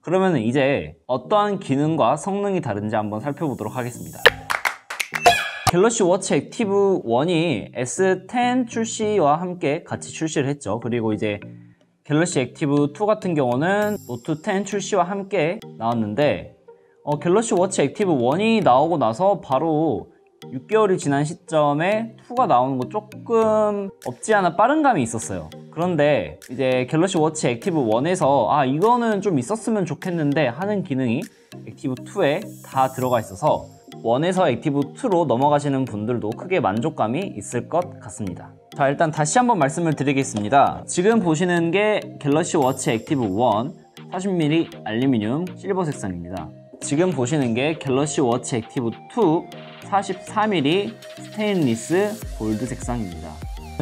그러면 이제 어떠한 기능과 성능이 다른지 한번 살펴보도록 하겠습니다. 갤럭시 워치 액티브 1이 S10 출시와 함께 같이 출시를 했죠. 그리고 이제 갤럭시 액티브 2 같은 경우는 노트 10 출시와 함께 나왔는데 갤럭시 워치 액티브 1이 나오고 나서 바로 6개월이 지난 시점에 2가 나오는 거 조금 없지 않아 빠른 감이 있었어요. 그런데 이제 갤럭시 워치 액티브 1에서 이거는 좀 있었으면 좋겠는데 하는 기능이 액티브 2에 다 들어가 있어서 1에서 액티브 2로 넘어가시는 분들도 크게 만족감이 있을 것 같습니다. 자, 일단 다시 한번 말씀을 드리겠습니다. 지금 보시는 게 갤럭시 워치 액티브 1 40mm 알루미늄 실버 색상입니다. 지금 보시는 게 갤럭시 워치 액티브 2 44mm 스테인리스 골드 색상입니다.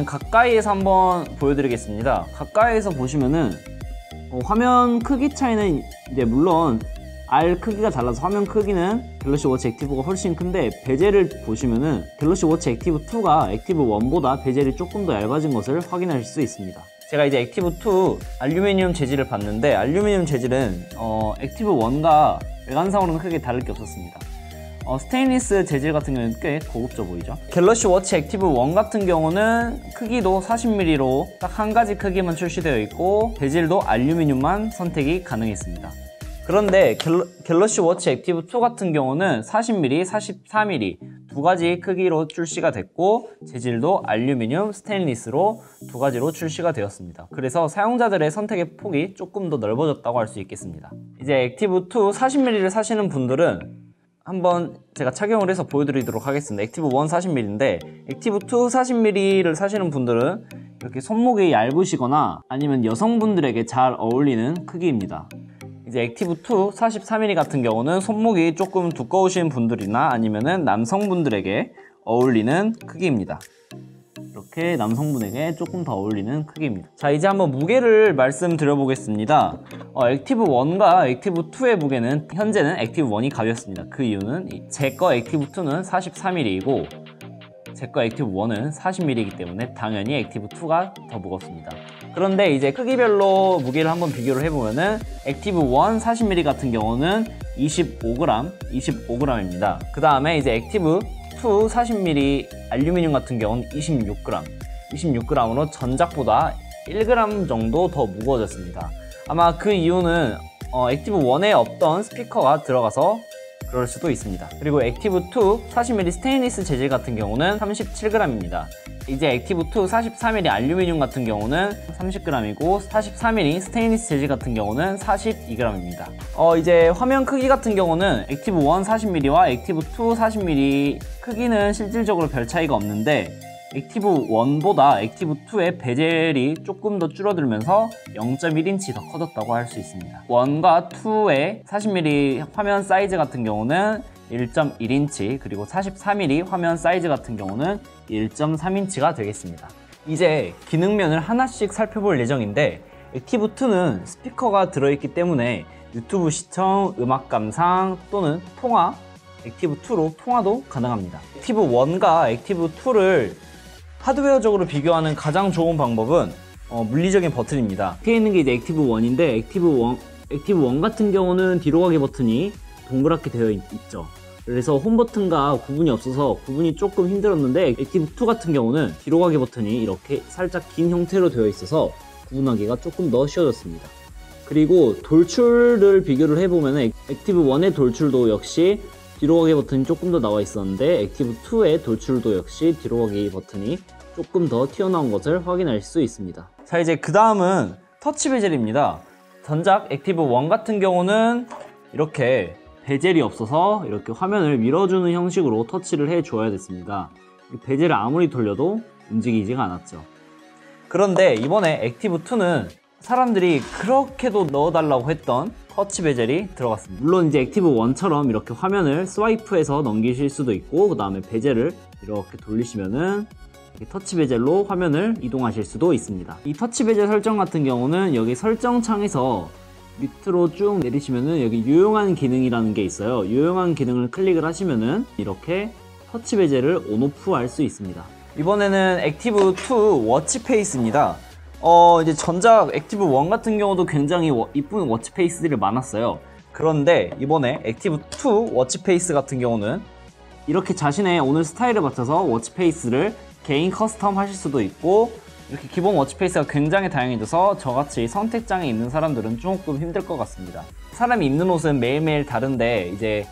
가까이에서 한번 보여드리겠습니다. 가까이에서 보시면은 화면 크기 차이는 이제 물론 R 크기가 달라서 화면 크기는 갤럭시 워치 액티브가 훨씬 큰데 베젤을 보시면은 갤럭시 워치 액티브 2가 액티브 1보다 베젤이 조금 더 얇아진 것을 확인하실 수 있습니다. 제가 이제 액티브 2 알루미늄 재질을 봤는데 알루미늄 재질은 액티브 1과 외관상으로는 크게 다를 게 없었습니다. 스테인리스 재질 같은 경우는 꽤 고급져 보이죠. 갤럭시 워치 액티브 1 같은 경우는 크기도 40mm로 딱 한 가지 크기만 출시되어 있고 베젤도 알루미늄만 선택이 가능했습니다. 그런데 갤럭시 워치 액티브 2 같은 경우는 40mm, 44mm 두 가지 크기로 출시가 됐고 재질도 알루미늄, 스테인리스로 두 가지로 출시가 되었습니다. 그래서 사용자들의 선택의 폭이 조금 더 넓어졌다고 할 수 있겠습니다. 이제 액티브 2 40mm를 사시는 분들은 한번 제가 착용을 해서 보여드리도록 하겠습니다. 액티브 1 40mm인데 액티브 2 40mm를 사시는 분들은 이렇게 손목이 얇으시거나 아니면 여성분들에게 잘 어울리는 크기입니다. 이제 액티브 2 43mm 같은 경우는 손목이 조금 두꺼우신 분들이나 아니면은 남성분들에게 어울리는 크기입니다. 이렇게 남성분에게 조금 더 어울리는 크기입니다. 자, 이제 한번 무게를 말씀드려 보겠습니다. 액티브 1과 액티브 2의 무게는 현재는 액티브 1이 가볍습니다. 그 이유는 제 거 액티브 2는 43mm이고 제 거 액티브 1은 40mm이기 때문에 당연히 액티브 2가 더 무겁습니다. 그런데 이제 크기별로 무게를 한번 비교를 해보면은 액티브 1 40mm 같은 경우는 25g입니다. 그 다음에 이제 액티브 2 40mm 알루미늄 같은 경우는 26g으로 전작보다 1g 정도 더 무거워졌습니다. 아마 그 이유는 액티브 1에 없던 스피커가 들어가서 그럴 수도 있습니다. 그리고 액티브 2 40mm 스테인리스 재질 같은 경우는 37g입니다. 이제 액티브 2 44mm 알루미늄 같은 경우는 30g이고 44mm 스테인리스 재질 같은 경우는 42g입니다. 이제 화면 크기 같은 경우는 액티브 1 40mm와 액티브 2 40mm 크기는 실질적으로 별 차이가 없는데 액티브 1보다 액티브 2의 베젤이 조금 더 줄어들면서 0.1인치 더 커졌다고 할 수 있습니다. 1과 2의 40mm 화면 사이즈 같은 경우는 1.1인치 그리고 44mm 화면 사이즈 같은 경우는 1.3인치가 되겠습니다. 이제 기능면을 하나씩 살펴볼 예정인데 액티브 2는 스피커가 들어있기 때문에 유튜브 시청, 음악 감상 또는 통화 액티브 2로 통화도 가능합니다. 액티브 1과 액티브 2를 하드웨어적으로 비교하는 가장 좋은 방법은 물리적인 버튼입니다. 뒤에 있는 게 이제 액티브 1인데 액티브 1 같은 경우는 뒤로 가기 버튼이 동그랗게 되어 있죠. 그래서 홈 버튼과 구분이 없어서 구분이 조금 힘들었는데 액티브 2 같은 경우는 뒤로 가기 버튼이 이렇게 살짝 긴 형태로 되어 있어서 구분하기가 조금 더 쉬워졌습니다. 그리고 돌출을 비교를 해보면 액티브 1의 돌출도 역시 뒤로 가기 버튼이 조금 더 나와 있었는데 액티브 2의 돌출도 역시 뒤로 가기 버튼이 조금 더 튀어나온 것을 확인할 수 있습니다. 자, 이제 그 다음은 터치 베젤입니다. 전작 액티브 1 같은 경우는 이렇게 베젤이 없어서 이렇게 화면을 밀어주는 형식으로 터치를 해줘야 됐습니다. 베젤을 아무리 돌려도 움직이지가 않았죠. 그런데 이번에 액티브 2는 사람들이 그렇게도 넣어달라고 했던 터치 베젤이 들어갔습니다. 물론 이제 액티브 1처럼 이렇게 화면을 스와이프해서 넘기실 수도 있고 그 다음에 베젤을 이렇게 돌리시면은 터치 베젤로 화면을 이동하실 수도 있습니다. 이 터치 베젤 설정 같은 경우는 여기 설정 창에서 밑으로 쭉 내리시면은 여기 유용한 기능이라는 게 있어요. 유용한 기능을 클릭을 하시면은 이렇게 터치 베젤을 온오프 할 수 있습니다. 이번에는 액티브 2 워치 페이스입니다. 이제 전작 액티브 1 같은 경우도 굉장히 이쁜 워치페이스들이 많았어요. 그런데 이번에 액티브 2 워치페이스 같은 경우는 이렇게 자신의 오늘 스타일에 맞춰서 워치페이스를 개인 커스텀 하실 수도 있고, 이렇게 기본 워치페이스가 굉장히 다양해져서 저같이 선택장애 있는 사람들은 조금 힘들 것 같습니다. 사람이 입는 옷은 매일매일 다른데 이제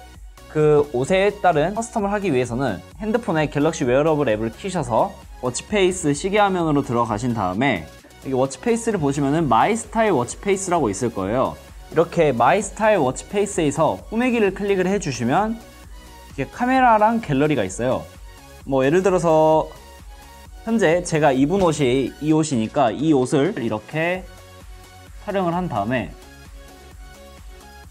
그 옷에 따른 커스텀을 하기 위해서는 핸드폰에 갤럭시 웨어러블 앱을 키셔서 워치페이스 시계 화면으로 들어가신 다음에 여기 워치페이스를 보시면은 마이 스타일 워치페이스라고 있을 거예요. 이렇게 마이 스타일 워치페이스에서 꾸미기를 클릭을 해주시면 이렇게 카메라랑 갤러리가 있어요. 뭐 예를 들어서 현재 제가 입은 옷이 이 옷이니까 이 옷을 이렇게 촬영을 한 다음에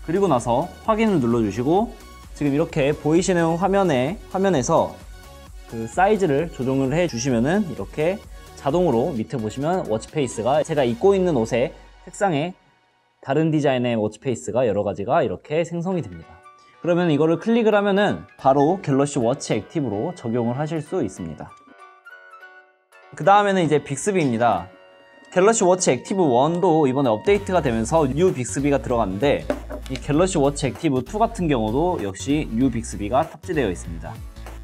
그리고 나서 확인을 눌러주시고 지금 이렇게 보이시는 화면에서 그 사이즈를 조정을 해주시면은 이렇게 자동으로 밑에 보시면 워치페이스가 제가 입고 있는 옷의 색상에 다른 디자인의 워치페이스가 여러 가지가 이렇게 생성이 됩니다. 그러면 이거를 클릭을 하면은 바로 갤럭시 워치 액티브로 적용을 하실 수 있습니다. 그 다음에는 이제 빅스비입니다. 갤럭시 워치 액티브 1도 이번에 업데이트가 되면서 뉴 빅스비가 들어갔는데 이 갤럭시 워치 액티브 2 같은 경우도 역시 뉴 빅스비가 탑재되어 있습니다.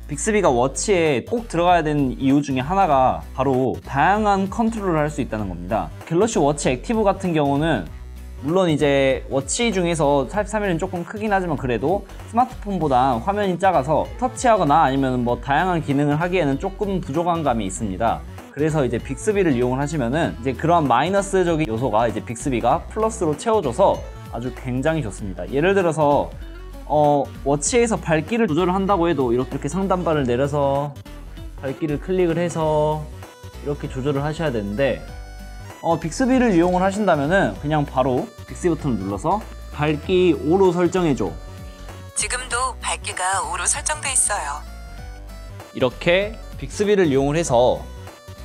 빅스비가 워치에 꼭 들어가야 되는 이유 중에 하나가 바로 다양한 컨트롤을 할 수 있다는 겁니다. 갤럭시 워치 액티브 같은 경우는 물론 이제 워치 중에서 43mm 조금 크긴 하지만 그래도 스마트폰보다 화면이 작아서 터치하거나 아니면 뭐 다양한 기능을 하기에는 조금 부족한 감이 있습니다. 그래서 이제 빅스비를 이용을 하시면은 이제 그러한 마이너스적인 요소가 이제 빅스비가 플러스로 채워줘서 아주 굉장히 좋습니다. 예를 들어서 워치에서 밝기를 조절을 한다고 해도 이렇게 상단바를 내려서 밝기를 클릭을 해서 이렇게 조절을 하셔야 되는데 빅스비를 이용을 하신다면은 그냥 바로 빅스비 버튼을 눌러서 밝기 5로 설정해줘. 지금도 밝기가 5로 설정돼 있어요. 이렇게 빅스비를 이용을 해서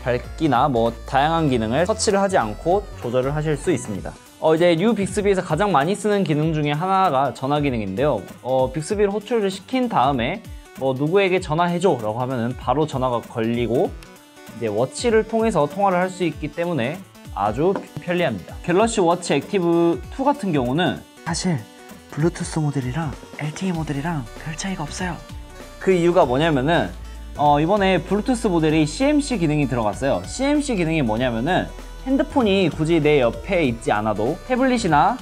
밝기나 뭐 다양한 기능을 터치를 하지 않고 조절을 하실 수 있습니다. 이제 뉴 빅스비에서 가장 많이 쓰는 기능 중에 하나가 전화 기능인데요. 빅스비를 호출을 시킨 다음에 누구에게 전화해줘 라고 하면은 바로 전화가 걸리고 이제 워치를 통해서 통화를 할 수 있기 때문에 아주 편리합니다. 갤럭시 워치 액티브 2 같은 경우는 사실 블루투스 모델이랑 LTE 모델이랑 별 차이가 없어요. 그 이유가 뭐냐면은 이번에 블루투스 모델이 CMC 기능이 들어갔어요. CMC 기능이 뭐냐면은 핸드폰이 굳이 내 옆에 있지 않아도 태블릿이나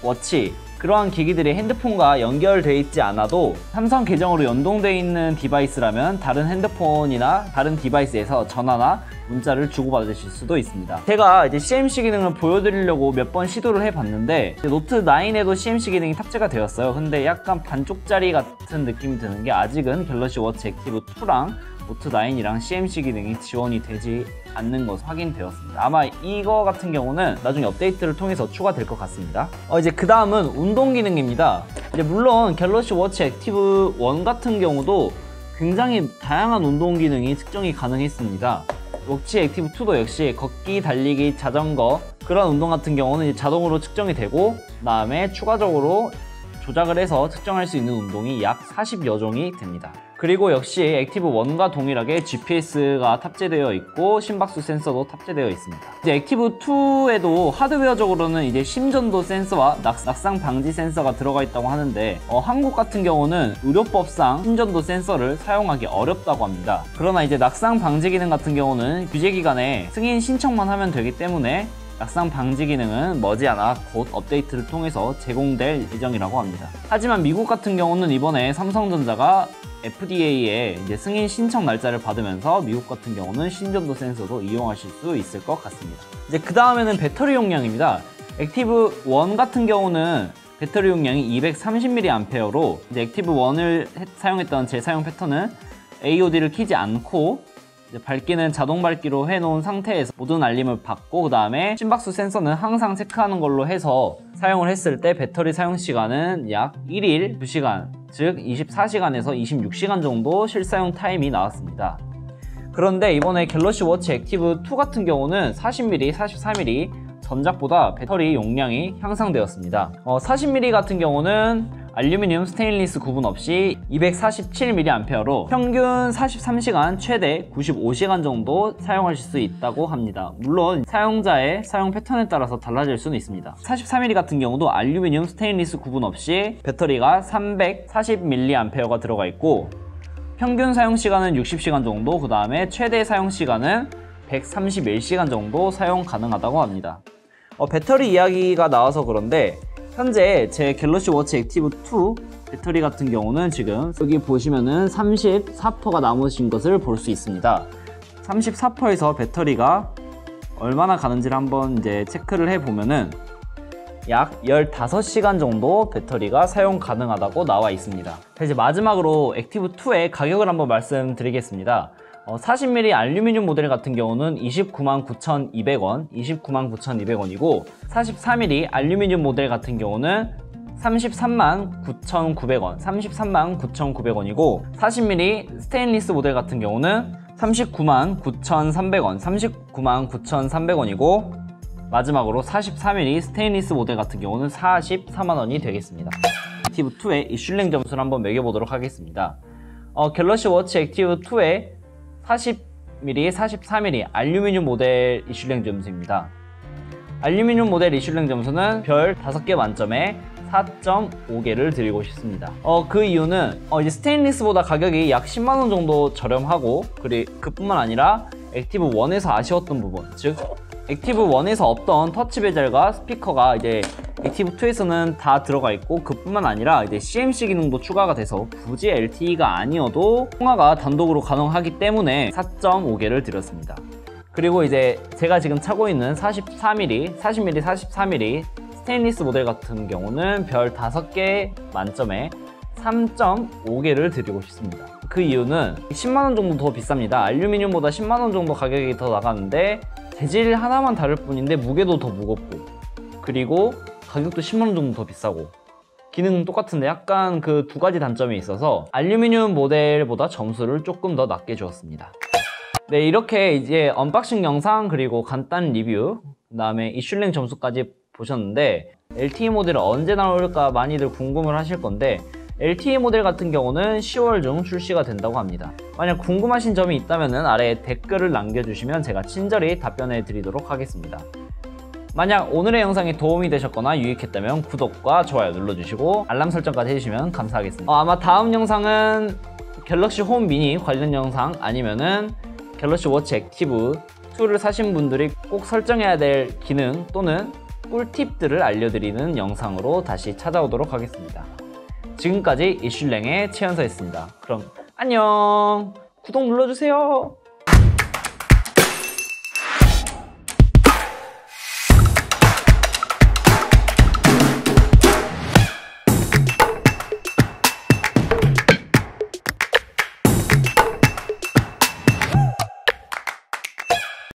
워치 그러한 기기들이 핸드폰과 연결되어 있지 않아도 삼성 계정으로 연동되어 있는 디바이스라면 다른 핸드폰이나 다른 디바이스에서 전화나 문자를 주고받으실 수도 있습니다. 제가 이제 CMC 기능을 보여드리려고 몇 번 시도를 해봤는데 노트 9에도 CMC 기능이 탑재가 되었어요. 근데 약간 반쪽짜리 같은 느낌이 드는 게 아직은 갤럭시 워치 액티브 2랑 노트 9이랑 CMC 기능이 지원이 되지 않는 것으로 확인되었습니다. 아마 이거 같은 경우는 나중에 업데이트를 통해서 추가될 것 같습니다. 이제 그 다음은 운동 기능입니다. 이제 물론 갤럭시 워치 액티브 1 같은 경우도 굉장히 다양한 운동 기능이 측정이 가능했습니다. 워치 액티브 2도 역시 걷기, 달리기, 자전거 그런 운동 같은 경우는 이제 자동으로 측정이 되고 그 다음에 추가적으로 조작을 해서 측정할 수 있는 운동이 약 40여 종이 됩니다. 그리고 역시 액티브 1과 동일하게 GPS가 탑재되어 있고 심박수 센서도 탑재되어 있습니다. 이제 액티브 2에도 하드웨어적으로는 이제 심전도 센서와 낙상 방지 센서가 들어가 있다고 하는데 한국 같은 경우는 의료법상 심전도 센서를 사용하기 어렵다고 합니다. 그러나 이제 낙상 방지 기능 같은 경우는 규제 기간에 승인 신청만 하면 되기 때문에 낙상 방지 기능은 머지않아 곧 업데이트를 통해서 제공될 예정이라고 합니다. 하지만 미국 같은 경우는 이번에 삼성전자가 FDA에 이제 승인 신청 날짜를 받으면서 미국 같은 경우는 심전도 센서도 이용하실 수 있을 것 같습니다. 이제 그 다음에는 배터리 용량입니다. 액티브 1 같은 경우는 배터리 용량이 230mAh로 이제 액티브 1을 사용했던 제 사용 패턴은 AOD를 키지 않고 밝기는 자동 밝기로 해놓은 상태에서 모든 알림을 받고 그 다음에 심박수 센서는 항상 체크하는 걸로 해서 사용을 했을 때 배터리 사용 시간은 약 1일 2시간 즉 24시간에서 26시간 정도 실사용 타임이 나왔습니다. 그런데 이번에 갤럭시 워치 액티브 2 같은 경우는 40mm, 44mm 전작보다 배터리 용량이 향상되었습니다. 40mm 같은 경우는 알루미늄, 스테인리스 구분 없이 247mAh로 평균 43시간, 최대 95시간 정도 사용하실 수 있다고 합니다. 물론 사용자의 사용 패턴에 따라서 달라질 수는 있습니다. 43mm 같은 경우도 알루미늄, 스테인리스 구분 없이 배터리가 340mAh가 들어가 있고 평균 사용시간은 60시간 정도, 그 다음에 최대 사용시간은 131시간 정도 사용 가능하다고 합니다. 배터리 이야기가 나와서 그런데 현재 제 갤럭시 워치 액티브 2 배터리 같은 경우는 지금 여기 보시면은 34%가 남으신 것을 볼 수 있습니다. 34%에서 배터리가 얼마나 가는지를 한번 이제 체크를 해보면은 약 15시간 정도 배터리가 사용 가능하다고 나와 있습니다. 이제 마지막으로 액티브 2의 가격을 한번 말씀드리겠습니다. 40mm 알루미늄 모델 같은 경우는 299,200원, 299,200원이고 43mm 알루미늄 모델 같은 경우는 339,900원, 339,900원이고 40mm 스테인리스 모델 같은 경우는 399,300원, 399,300원이고 마지막으로 43mm 스테인리스 모델 같은 경우는 44만원이 되겠습니다. 액티브 2의 이슐랭 점수를 한번 매겨보도록 하겠습니다. 갤럭시 워치 액티브 2의 40mm, 43mm 알루미늄 모델 이슐랭 점수입니다. 알루미늄 모델 이슐랭 점수는 별 5개 만점에 4.5개를 드리고 싶습니다. 그 이유는 이제 스테인리스보다 가격이 약 10만원 정도 저렴하고 그뿐만 아니라 액티브 1에서 아쉬웠던 부분, 즉 액티브 1에서 없던 터치 베젤과 스피커가 이제 액티브 2에서는 다 들어가 있고 그뿐만 아니라 이제 CMC 기능도 추가가 돼서 굳이 LTE가 아니어도 통화가 단독으로 가능하기 때문에 4.5개를 드렸습니다. 그리고 이제 제가 지금 차고 있는 40mm, 43mm 스테인리스 모델 같은 경우는 별 5개 만점에 3.5개를 드리고 싶습니다. 그 이유는 10만원 정도 더 비쌉니다. 알루미늄보다 10만원 정도 가격이 더 나가는데 재질 하나만 다를 뿐인데 무게도 더 무겁고 그리고 가격도 10만원 정도 더 비싸고 기능은 똑같은데 약간 그 두 가지 단점이 있어서 알루미늄 모델보다 점수를 조금 더 낮게 주었습니다. 네, 이렇게 이제 언박싱 영상 그리고 간단 리뷰 그 다음에 이슐랭 점수까지 보셨는데 LTE 모델은 언제 나올까 많이들 궁금을 하실 건데 LTE 모델 같은 경우는 10월 중 출시가 된다고 합니다. 만약 궁금하신 점이 있다면 아래에 댓글을 남겨주시면 제가 친절히 답변해 드리도록 하겠습니다. 만약 오늘의 영상이 도움이 되셨거나 유익했다면 구독과 좋아요 눌러주시고 알람 설정까지 해주시면 감사하겠습니다. 아마 다음 영상은 갤럭시 홈 미니 관련 영상 아니면은 갤럭시 워치 액티브 2를 사신 분들이 꼭 설정해야 될 기능 또는 꿀팁들을 알려드리는 영상으로 다시 찾아오도록 하겠습니다. 지금까지 이슐랭의 최연서였습니다. 그럼 안녕! 구독 눌러주세요!